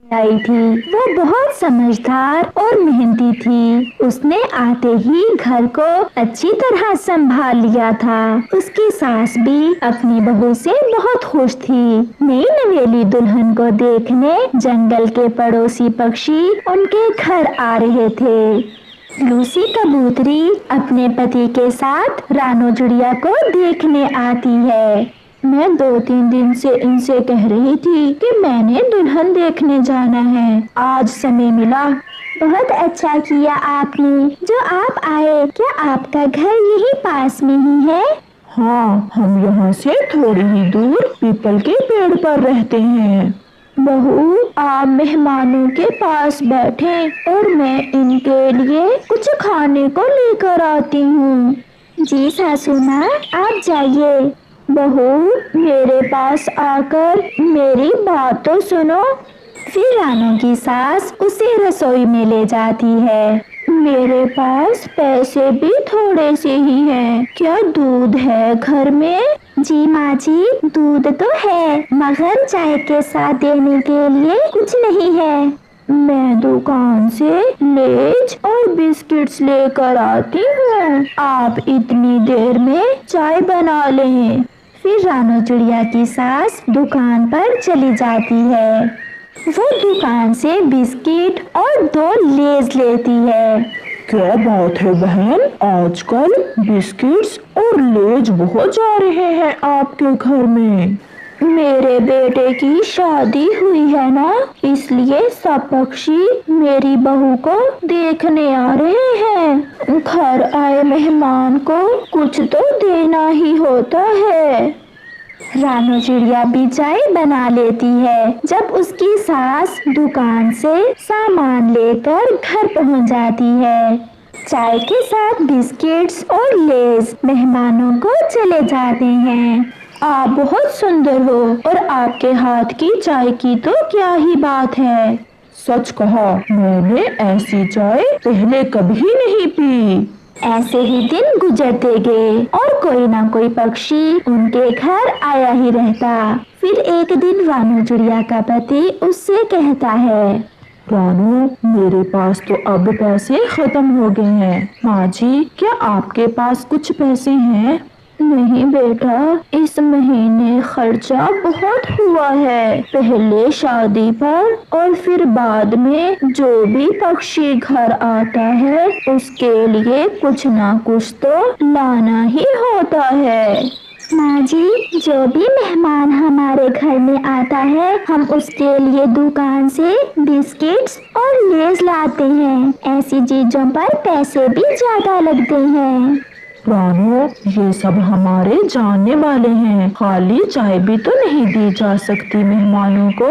आई थी। वो बहुत समझदार और मेहनती थी। उसने आते ही घर को अच्छी तरह संभाल लिया था। उसकी सास भी अपनी बहू से बहुत खुश थी। नई नवेली दुल्हन को देखने जंगल के पड़ोसी पक्षी उनके घर आ रहे थे। लूसी कबूतरी अपने पति के साथ रानो चिड़िया को देखने आती है। मैं 2-3 दिन से इनसे कह रही थी कि मैंने दुल्हन देखने जाना है। आज समय मिला। बहुत अच्छा किया आपने जो आप आए। क्या आपका घर यही पास में ही है? हाँ, हम यहाँ से थोड़ी ही दूर पीपल के पेड़ पर रहते हैं। बहू, आप मेहमानों के पास बैठे और मैं इनके लिए कुछ खाने को लेकर आती हूँ। जी सासू माँ, आप जाइए। बहू, मेरे पास आकर मेरी बात तो सुनो। फिर रानो की सास उसे रसोई में ले जाती है। मेरे पास पैसे भी थोड़े से ही हैं। क्या दूध है घर में? जी माँ जी, दूध तो है मगर चाय के साथ देने के लिए कुछ नहीं है। मैं दुकान से लेज और बिस्किट्स लेकर आती हूँ। आप इतनी देर में चाय बना लें। फिर रानो चिड़िया की सास दुकान पर चली जाती है। वो दुकान से बिस्किट और 2 लेज लेती है। क्या बात है बहन, आजकल बिस्किट्स और लेज बहुत जा रहे हैं आपके घर में। मेरे बेटे की शादी हुई है ना, इसलिए सब पक्षी मेरी बहू को देखने आ रहे हैं। घर आए मेहमान को कुछ तो देना ही होता है। रानो चिड़िया भी चाय बना लेती है। जब उसकी सास दुकान से सामान लेकर घर पहुंच जाती है, चाय के साथ बिस्किट्स और लेज मेहमानों को चले जाते हैं। आप बहुत सुंदर हो और आपके हाथ की चाय की तो क्या ही बात है। सच कहा, मैंने ऐसी चाय पहले कभी नहीं पी। ऐसे ही दिन गुजरते गए और कोई ना कोई पक्षी उनके घर आया ही रहता। फिर एक दिन रानो चिड़िया का पति उससे कहता है, रानो, मेरे पास तो अब पैसे खत्म हो गए हैं। माँ जी, क्या आपके पास कुछ पैसे हैं? नहीं बेटा, इस महीने खर्चा बहुत हुआ है। पहले शादी पर और फिर बाद में जो भी पक्षी घर आता है उसके लिए कुछ ना कुछ तो लाना ही होता है। माँ जी, जो भी मेहमान हमारे घर में आता है हम उसके लिए दुकान से बिस्किट्स और लेज लाते हैं। ऐसी चीजों पर पैसे भी ज्यादा लगते हैं। रानो, ये सब हमारे जानने वाले हैं। खाली चाय भी तो नहीं दी जा सकती मेहमानों को।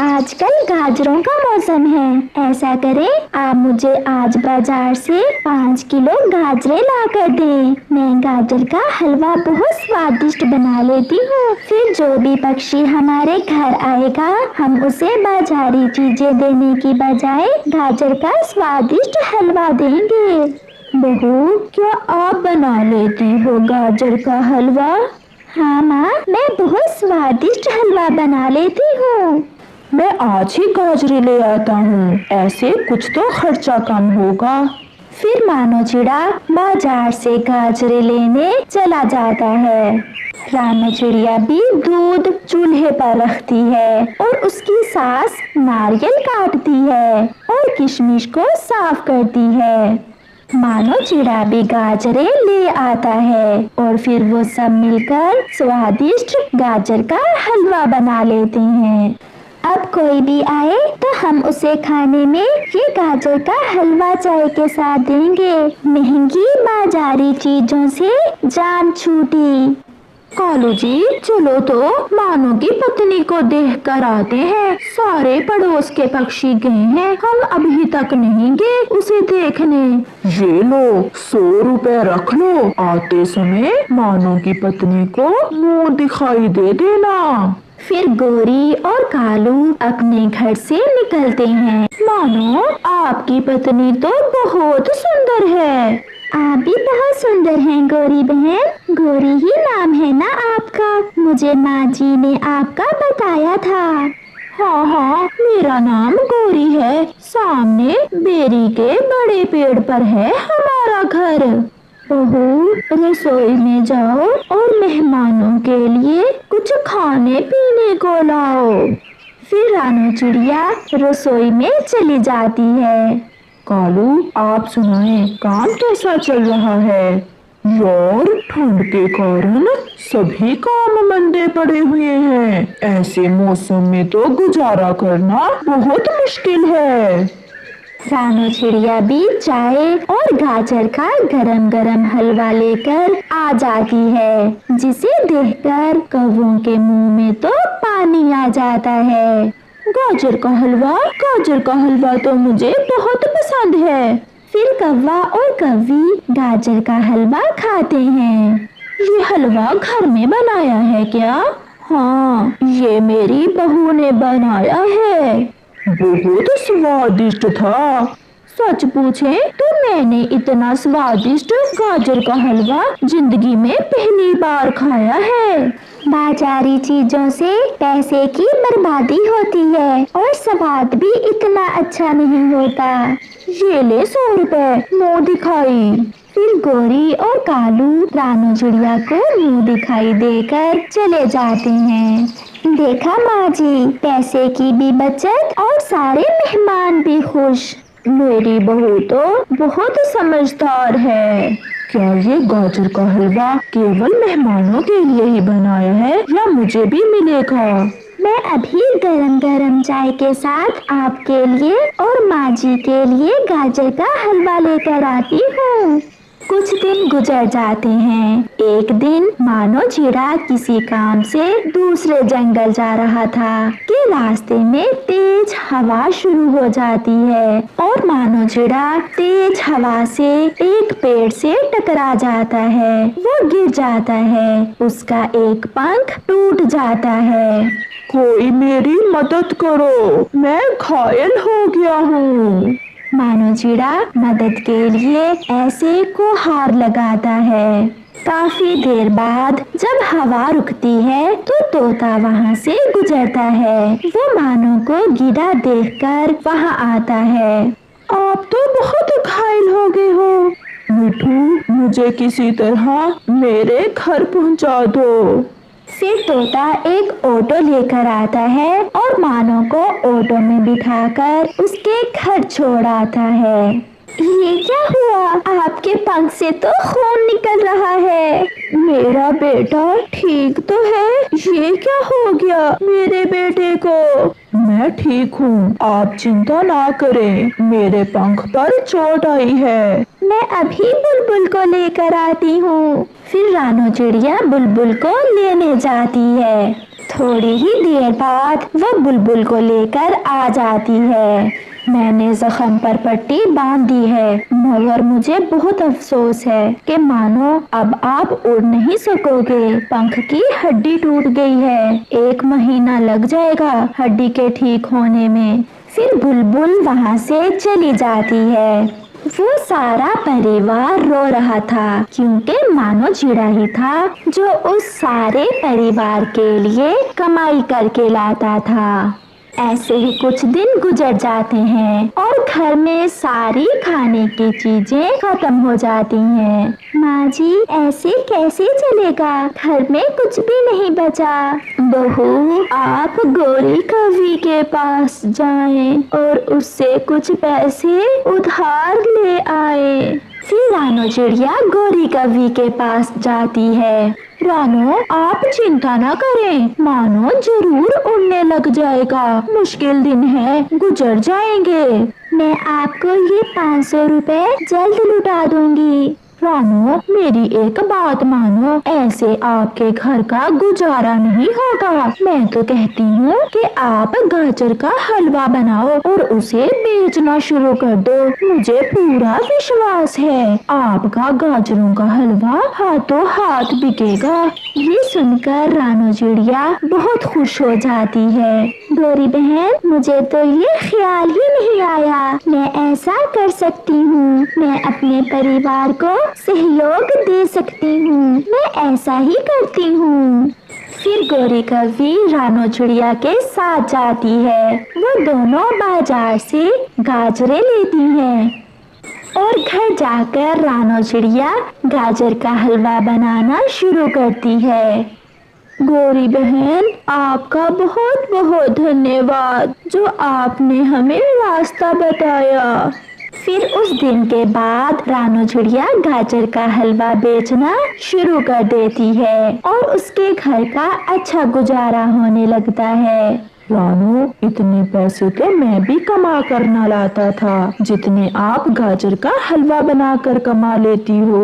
आजकल गाजरों का मौसम है। ऐसा करें, आप मुझे आज बाजार से 5 किलो गाजरें ला कर दें। मैं गाजर का हलवा बहुत स्वादिष्ट बना लेती हूँ। फिर जो भी पक्षी हमारे घर आएगा हम उसे बाजारी चीजें देने की बजाय गाजर का स्वादिष्ट हलवा देंगे। बहू, क्या आप बना लेती हो गाजर का हलवा? हाँ माँ, मैं बहुत स्वादिष्ट हलवा बना लेती हूँ। मैं आज ही गाजरे ले आता हूँ, ऐसे कुछ तो खर्चा कम होगा। फिर रानो चिड़ा बाजार से गाजरे लेने चला जाता है। रानो चिड़िया भी दूध चूल्हे पर रखती है और उसकी सास नारियल काटती है और किशमिश को साफ करती है। मानो चिड़ा भी गाजरे ले आता है और फिर वो सब मिलकर स्वादिष्ट गाजर का हलवा बना लेते हैं। अब कोई भी आए तो हम उसे खाने में ये गाजर का हलवा चाय के साथ देंगे। महंगी बाजारी चीजों से जान छूटी। कालू जी, चलो तो मानो की पत्नी को देख कर आते हैं। सारे पड़ोस के पक्षी गए हैं, हम अभी तक नहीं गए उसे देखने। ये लो, 100 रुपए रख लो। आते समय मानो की पत्नी को मुंह दिखाई दे देना। फिर गोरी और कालू अपने घर से निकलते हैं। मानो, आपकी पत्नी तो बहुत सुंदर है। आप भी बहुत सुंदर हैं गोरी बहन। गोरी ही नाम है ना आपका? मुझे माँ जी ने आपका बताया था। हाँ हाँ, मेरा नाम गौरी है। सामने बेरी के बड़े पेड़ पर है हमारा घर। बहू, रसोई में जाओ और मेहमानों के लिए कुछ खाने पीने को लाओ। फिर रानू चिड़िया रसोई में चली जाती है। कालू, आप सुनाएं, काम कैसा चल रहा है? यार, ठंड के कारण सभी काम मंदे पड़े हुए हैं। ऐसे मौसम में तो गुजारा करना बहुत मुश्किल है। रानू चिड़िया भी चाय और गाजर का गरम गरम हलवा लेकर आ जाती है, जिसे देखकर कौवों के मुंह में तो पानी आ जाता है। गाजर का हलवा तो मुझे बहुत पसंद है। फिर कौवा और कौवी गाजर का हलवा खाते हैं। ये हलवा घर में बनाया है क्या? हाँ, ये मेरी बहू ने बनाया है। बहुत स्वादिष्ट था। सच पूछे तो मैंने इतना स्वादिष्ट गाजर का हलवा जिंदगी में पहली बार खाया है। बाजारी चीजों से पैसे की बर्बादी होती है और स्वाद भी इतना अच्छा नहीं होता। ये ले 100 रुपए, मुँह दिखाई। फिर गौरी और कालू रानू चिड़िया को मुँह दिखाई देकर चले जाते हैं। देखा माँ जी, पैसे की भी बचत और सारे मेहमान भी खुश। मेरी बहू तो बहुत समझदार है। क्या ये गाजर का हलवा केवल मेहमानों के लिए ही बनाया है या मुझे भी मिलेगा? मैं अभी गरम गरम चाय के साथ आपके लिए और माँ जी के लिए गाजर का हलवा लेकर आती हूँ। कुछ दिन गुजर जाते हैं। एक दिन मानो चिड़ा किसी काम से दूसरे जंगल जा रहा था कि रास्ते में तेज हवा शुरू हो जाती है और मानो चिड़ा तेज हवा से एक पेड़ से टकरा जाता है। वो गिर जाता है, उसका एक पंख टूट जाता है। कोई मेरी मदद करो, मैं घायल हो गया हूँ। मानो चिड़ा मदद के लिए ऐसे को हार लगाता है। काफी देर बाद जब हवा रुकती है तो तोता वहाँ से गुजरता है। वो मानो को गिरा देखकर वहाँ आता है। आप तो बहुत घायल हो गए हो। मिठू, मुझे किसी तरह मेरे घर पहुँचा दो। फिर तोता एक ऑटो लेकर आता है और मानो को ऑटो में बिठाकर उसके घर छोड़ आता है। ये क्या हुआ? आपके पंख से तो खून निकल रहा है। मेरा बेटा ठीक तो है? ये क्या हो गया मेरे बेटे को? मैं ठीक हूँ, आप चिंता ना करें। मेरे पंख पर चोट आई है। मैं अभी बुलबुल को लेकर आती हूँ। फिर रानू चिड़िया बुलबुल को लेने जाती है। थोड़ी ही देर बाद वो बुलबुल को लेकर आ जाती है। मैंने जख्म पर पट्टी बांध दी है, मगर मुझे बहुत अफसोस है कि मानो अब आप उड़ नहीं सकोगे। पंख की हड्डी टूट गई है, 1 महीना लग जाएगा हड्डी के ठीक होने में। फिर बुलबुल वहाँ से चली जाती है। वो सारा परिवार रो रहा था क्योंकि मानो चिड़ा ही था जो उस सारे परिवार के लिए कमाई करके लाता था। ऐसे ही कुछ दिन गुजर जाते हैं और घर में सारी खाने की चीजें खत्म हो जाती हैं। माँ जी, ऐसे कैसे चलेगा? घर में कुछ भी नहीं बचा। बहू, आप गौरी कवि के पास जाएं और उससे कुछ पैसे उधार ले आए। फिर रानू चिड़िया गौरी कवि के पास जाती है। रानू, आप चिंता न करें, मानो जरूर उड़ने लग जाएगा। मुश्किल दिन है, गुजर जाएंगे। मैं आपको ये 500 रुपए जल्द लौटा दूंगी। रानू, मेरी एक बात मानो, ऐसे आपके घर का गुजारा नहीं होगा। मैं तो कहती हूँ कि आप गाजर का हलवा बनाओ और उसे बेचना शुरू कर दो। मुझे पूरा विश्वास है आपका गाजरों का हलवा हाथों हाथ बिकेगा। ये सुनकर रानू चिड़िया बहुत खुश हो जाती है। गौरी बहन, मुझे तो ये ख्याल ही नहीं आया मैं ऐसा कर सकती हूँ। मैं अपने परिवार को सहयोग दे सकती हूँ। मैं ऐसा ही करती हूँ। फिर गोरी कौवी रानो चिड़िया के साथ जाती है। वो दोनों बाजार से गाजरें लेती हैं और घर जाकर रानो चिड़िया गाजर का हलवा बनाना शुरू करती है। गोरी बहन, आपका बहुत बहुत धन्यवाद जो आपने हमें रास्ता बताया। फिर उस दिन के बाद रानो चिड़िया गाजर का हलवा बेचना शुरू कर देती है और उसके घर का अच्छा गुजारा होने लगता है। रानो, इतने पैसे तो मैं भी कमा कर ना लाता था जितने आप गाजर का हलवा बनाकर कमा लेती हो।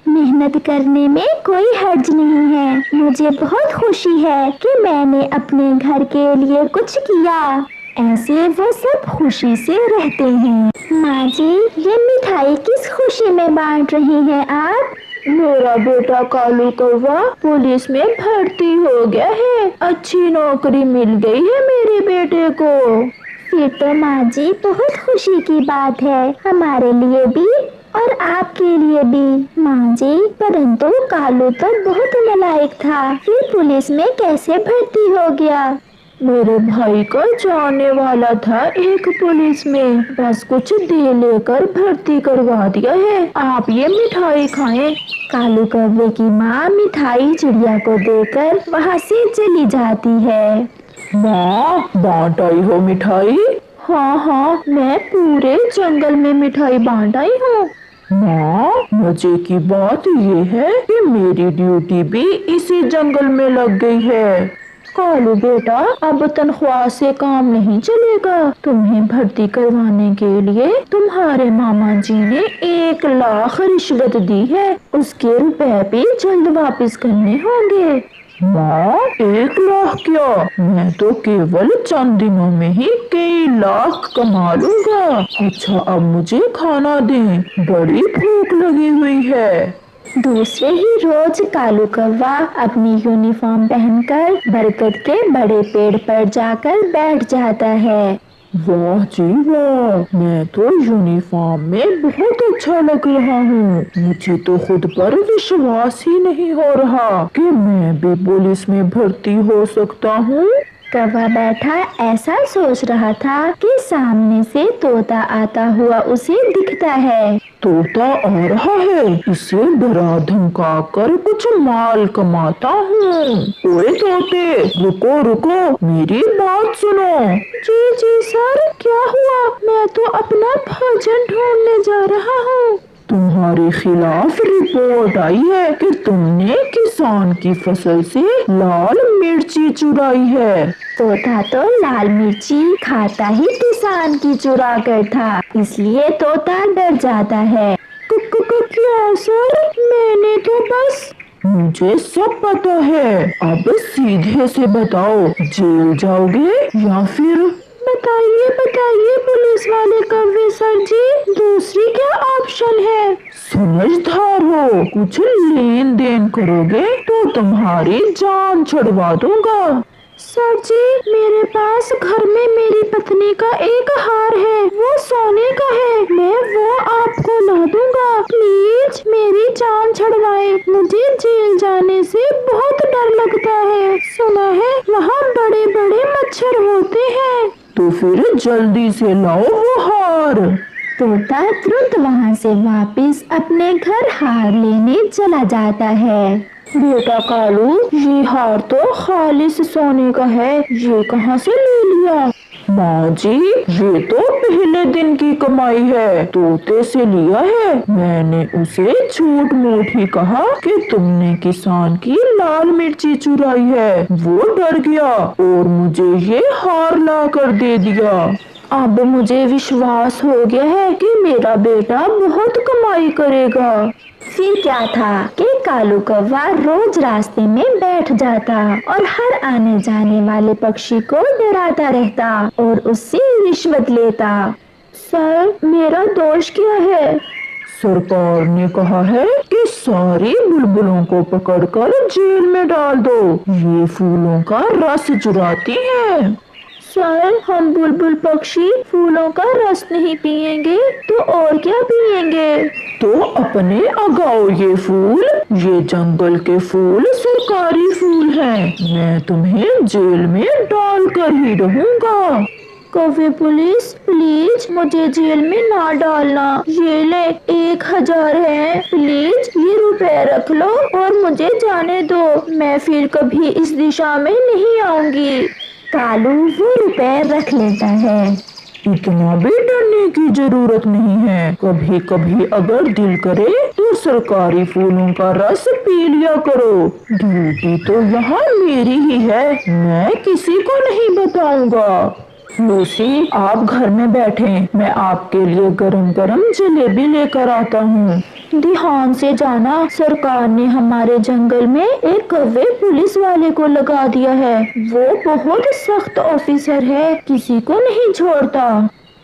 मेहनत करने में कोई हर्ज नहीं है। मुझे बहुत खुशी है कि मैंने अपने घर के लिए कुछ किया। ऐसे वो सब खुशी से रहते हैं। माँ जी, ये मिठाई किस खुशी में बांट रही हैं आप? मेरा बेटा कालू कौवा पुलिस में भर्ती हो गया है। अच्छी नौकरी मिल गई है मेरे बेटे को। फिर तो माँ जी बहुत खुशी की बात है, हमारे लिए भी और आपके लिए भी। माँ जी, परंतु कालू तो बहुत नालायक था, फिर पुलिस में कैसे भर्ती हो गया? मेरे भाई को जाने वाला था एक पुलिस में, बस कुछ दे लेकर भर्ती करवा दिया है। आप ये मिठाई खाएं। कालू कौवे की माँ मिठाई चिड़िया को देकर वहाँ से चली जाती है। माँ, बांट आई हो मिठाई? हाँ हाँ, मैं पूरे जंगल में मिठाई बांट आई हूँ। माँ, मजे की बात ये है कि मेरी ड्यूटी भी इसी जंगल में लग गई है। कालू बेटा, अब तनख्वाह से काम नहीं चलेगा। तुम्हें भर्ती करवाने के लिए तुम्हारे मामा जी ने 1 लाख रिश्वत दी है। उसके रुपए भी जल्द वापस करने होंगे। माँ, 1 लाख क्या? मैं तो केवल चंद दिनों में ही कई लाख कमा लूंगा। अच्छा, अब मुझे खाना दें, बड़ी भूख लगी हुई है। दूसरे ही रोज कालू कौवा अपनी यूनिफॉर्म पहनकर बरगद के बड़े पेड़ पर जाकर बैठ जाता है। वाह जी वाह, मैं तो यूनिफॉर्म में बहुत अच्छा लग रहा हूँ। मुझे तो खुद पर विश्वास ही नहीं हो रहा कि मैं भी पुलिस में भर्ती हो सकता हूँ। कौवा बैठा ऐसा सोच रहा था कि सामने से तोता आता हुआ उसे दिखता है। तोता आ रहा है, इसे डरा धमका कर कुछ माल कमाता हूँ। ओए तोते, रुको रुको, मेरी बात सुनो। जी जी सर, क्या हुआ? मैं तो अपना भोजन ढूंढने जा रहा हूँ। तुम्हारे खिलाफ रिपोर्ट आई है कि तुमने किसान की फसल से लाल मिर्ची चुराई है। तोता तो लाल मिर्ची खाता ही किसान की चुरा कर था, इसलिए तोता डर जाता है। क्या सर, मैंने तो बस। मुझे सब पता है, अब सीधे से बताओ, जेल जाओगे या फिर? बताइए बताइए पुलिस वाले कौवे सर जी, दूसरी क्या ऑप्शन है? समझदार हो, कुछ लेन देन करोगे तो तुम्हारी जान छुड़वा दूंगा। सर जी, मेरे पास घर में मेरी पत्नी का एक हार है, वो सोने का है, मैं वो आपको ला दूंगा। प्लीज मेरी जान छुड़वाएं, मुझे जेल जाने से बहुत डर लगता है। सुना है वहाँ बड़े बड़े मच्छर होते हैं। तो फिर जल्दी से लाओ वो हार। तोता तुरंत वहाँ से वापस अपने घर हार लेने चला जाता है। बेटा कालू, ये हार तो खालिस सोने का है, ये कहाँ से ले लिया? माँ जी, ये तो पहले दिन की कमाई है, तोते से लिया है। मैंने उसे झूठ मूठ ही कहा कि तुमने किसान की लाल मिर्ची चुराई है। वो डर गया और मुझे ये हार ला कर दे दिया। अब मुझे विश्वास हो गया है कि मेरा बेटा बहुत कमाई करेगा। फिर क्या था कि कालू कौवा रोज रास्ते में बैठ जाता और हर आने जाने वाले पक्षी को डराता रहता और उससे रिश्वत लेता। सर, मेरा दोष क्या है? सरकार ने कहा है कि सारी बुलबुलों को पकड़कर जेल में डाल दो, ये फूलों का रस चुराती हैं। सर, हम बुलबुल पक्षी फूलों का रस नहीं पिएंगे तो और क्या पिएंगे? तो अपने अगाओ ये फूल, ये जंगल के फूल सरकारी फूल हैं। मैं तुम्हें जेल में डाल कर ही रहूंगा। कौवे पुलिस, प्लीज मुझे जेल में ना डालना। ये ले 1000 है, प्लीज ये रुपए रख लो और मुझे जाने दो। मैं फिर कभी इस दिशा में नहीं आऊंगी। कालू वो रुपए रख लेता है। इतना भी डरने की जरूरत नहीं है। कभी कभी अगर दिल करे तो सरकारी फूलों का रस पी लिया करो। ड्यूटी तो यहाँ मेरी ही है, मैं किसी को नहीं बताऊंगा। लूसी, आप घर में बैठें, मैं आपके लिए गरम गरम जलेबी लेकर आता हूँ। ध्यान से जाना, सरकार ने हमारे जंगल में एक कौवे पुलिस वाले को लगा दिया है। वो बहुत सख्त ऑफिसर है, किसी को नहीं छोड़ता।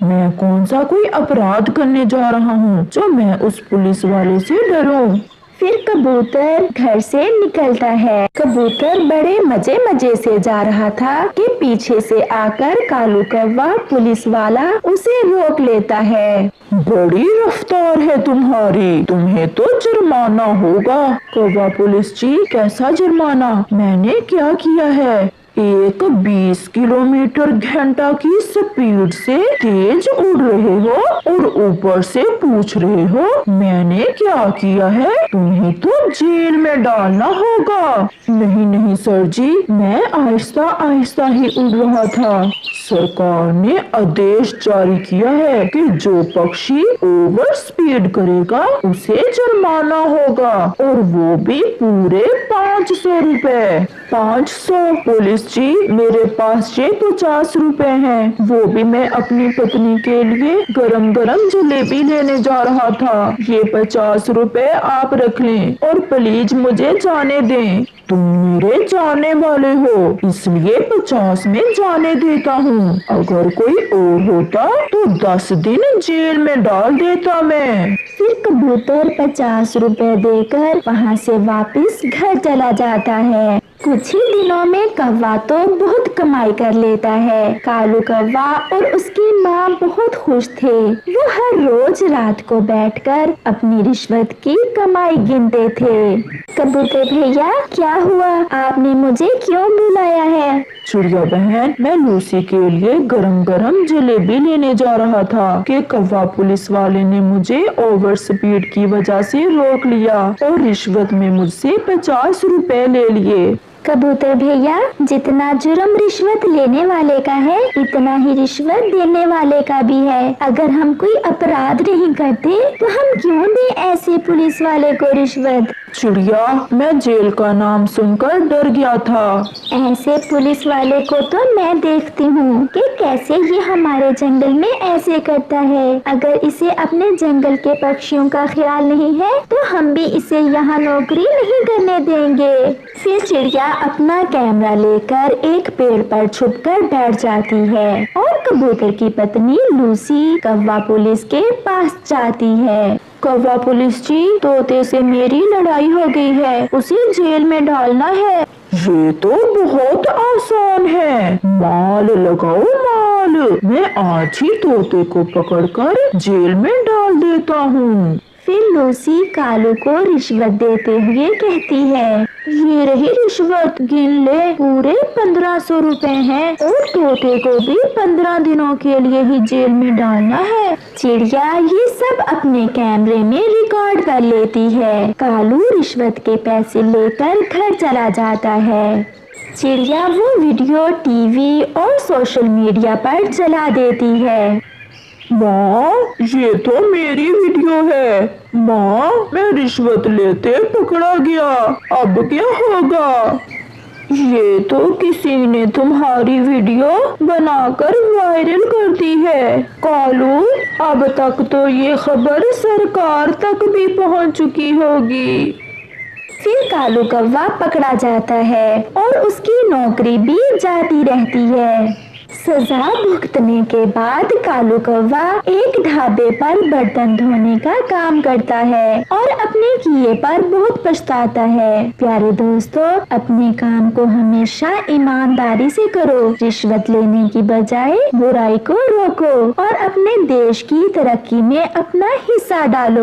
मैं कौन सा कोई अपराध करने जा रहा हूँ जो मैं उस पुलिस वाले से डरूं? फिर कबूतर घर से निकलता है। कबूतर बड़े मजे मजे से जा रहा था कि पीछे से आकर कालू कौवा पुलिस वाला उसे रोक लेता है। बड़ी रफ्तार है तुम्हारी, तुम्हें तो जुर्माना होगा। कौवा पुलिस जी, कैसा जुर्माना? मैंने क्या किया है? एक 20 किलोमीटर घंटा की स्पीड से तेज उड़ रहे हो और ऊपर से पूछ रहे हो मैंने क्या किया है? तुम्हें तो जेल में डालना होगा। नहीं नहीं सर जी, मैं आहिस्ता आहिस्ता ही उड़ रहा था। सरकार ने आदेश जारी किया है कि जो पक्षी ओवर स्पीड करेगा उसे जुर्माना होगा, और वो भी पूरे 500 रुपए। 500? पुलिस जी, मेरे पास ये 50 रुपए हैं, वो भी मैं अपनी पत्नी के लिए गरम गरम जलेबी लेने जा रहा था। ये 50 रुपए आप रख लें और प्लीज मुझे जाने दें। तुम मेरे जाने वाले हो, इसलिए 50 में जाने देता हूँ। अगर कोई और होता तो 10 दिन जेल में डाल देता मैं। फिर कबूतर 50 रुपए देकर वहाँ से वापस घर चला जाता है। कुछ ही दिनों में कौवा तो बहुत कमाई कर लेता है। कालू कौवा और उसकी माँ बहुत खुश थे। वो हर रोज रात को बैठकर अपनी रिश्वत की कमाई गिनते थे। कबूतर भैया, क्या हुआ? आपने मुझे क्यों बुलाया है? चिड़िया बहन, मैं लूसी के लिए गरम गरम जलेबी लेने जा रहा था कि कौवा पुलिस वाले ने मुझे ओवर स्पीड की वजह से रोक लिया और रिश्वत में मुझसे 50 रुपए ले लिए। कबूतर भैया, जितना जुर्म रिश्वत लेने वाले का है इतना ही रिश्वत देने वाले का भी है। अगर हम कोई अपराध नहीं करते तो हम क्यों दें ऐसे पुलिस वाले को रिश्वत? चिड़िया, मैं जेल का नाम सुनकर डर गया था। ऐसे पुलिस वाले को तो मैं देखती हूँ कि कैसे ये हमारे जंगल में ऐसे करता है। अगर इसे अपने जंगल के पक्षियों का ख्याल नहीं है तो हम भी इसे यहाँ नौकरी नहीं करने देंगे। फिर चिड़िया अपना कैमरा लेकर एक पेड़ पर छुपकर बैठ जाती है और कबूतर की पत्नी लूसी कौवा पुलिस के पास जाती है। कौवा पुलिस जी, तोते से मेरी लड़ाई हो गई है, उसे जेल में डालना है। ये तो बहुत आसान है, माल लगाओ माल। मैं आज ही तोते को पकड़कर जेल में डाल देता हूँ। फिर लूसी कालू को रिश्वत देते हुए कहती है, ये रही रिश्वत, गिन ले, पूरे 1500 रुपए हैं और तोते को भी 15 दिनों के लिए ही जेल में डालना है। चिड़िया ये सब अपने कैमरे में रिकॉर्ड कर लेती है। कालू रिश्वत के पैसे लेकर घर चला जाता है। चिड़िया वो वीडियो टीवी और सोशल मीडिया पर चला देती है। माँ, ये तो मेरी वीडियो है। माँ, मैं रिश्वत लेते पकड़ा गया, अब क्या होगा? ये तो किसी ने तुम्हारी वीडियो बनाकर वायरल कर दी है। कालू, अब तक तो ये खबर सरकार तक भी पहुँच चुकी होगी। फिर कालू कौवा पकड़ा जाता है और उसकी नौकरी भी जाती रहती है। सजा भुगतने के बाद कालू कौवा एक ढाबे पर बर्तन धोने का काम करता है और अपने किए पर बहुत पछताता है। प्यारे दोस्तों, अपने काम को हमेशा ईमानदारी से करो, रिश्वत लेने की बजाय बुराई को रोको और अपने देश की तरक्की में अपना हिस्सा डालो।